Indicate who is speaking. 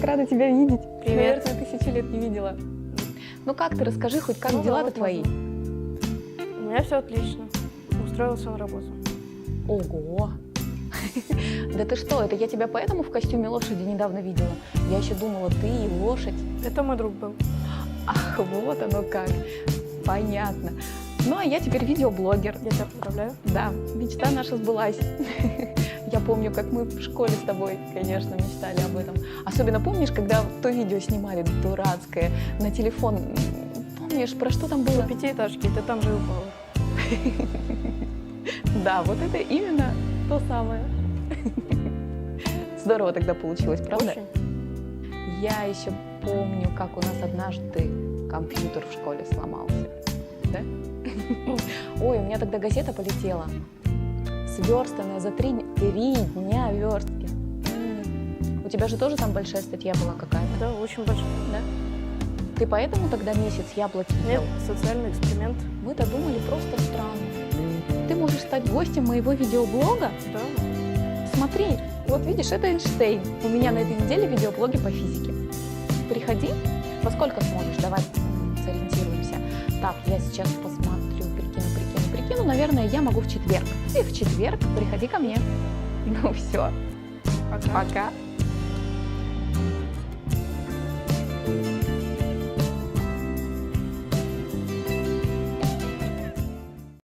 Speaker 1: рада тебя видеть.
Speaker 2: Привет.
Speaker 1: Наверное, 1000 лет не видела. Ну как ты, расскажи хоть, как дела-то твои?
Speaker 2: У меня все отлично. Устроился на работу.
Speaker 1: Ого! Да ты что, это я тебя поэтому в костюме лошади недавно видела? Я еще думала, ты и лошадь.
Speaker 2: Это мой друг был.
Speaker 1: Ах, вот оно как. Понятно. Ну, а я теперь видеоблогер.
Speaker 2: Я тебя поздравляю.
Speaker 1: Да, мечта наша сбылась. Я помню, как мы в школе с тобой, конечно, мечтали об этом. Особенно помнишь, когда то видео снимали дурацкое на телефон? Помнишь, про что там было?
Speaker 2: На пятиэтажке, ты там же упала.
Speaker 1: Да, вот это именно то самое. Здорово тогда получилось, правда?
Speaker 2: Очень.
Speaker 1: Я еще помню, как у нас однажды компьютер в школе сломался. Да? Ой, у меня тогда газета полетела. Сверстанная за 3 дня верстки. У тебя же тоже там большая статья была какая-то?
Speaker 2: Да, очень большой.
Speaker 1: Да? Ты поэтому тогда месяц яблоки
Speaker 2: Нет,
Speaker 1: ел?
Speaker 2: социальный эксперимент.
Speaker 1: Мы-то думали, просто странно. Ты можешь стать гостем моего видеоблога?
Speaker 2: Да.
Speaker 1: Смотри, вот видишь, это Эйнштейн. У меня на этой неделе видеоблоги по физике. Приходи. Во сколько смотришь? Давай сориентируемся. Так, я сейчас посмотрю, прикину. Наверное, я могу в четверг. И в четверг приходи ко мне. Ну все.
Speaker 2: Пока.
Speaker 1: Пока.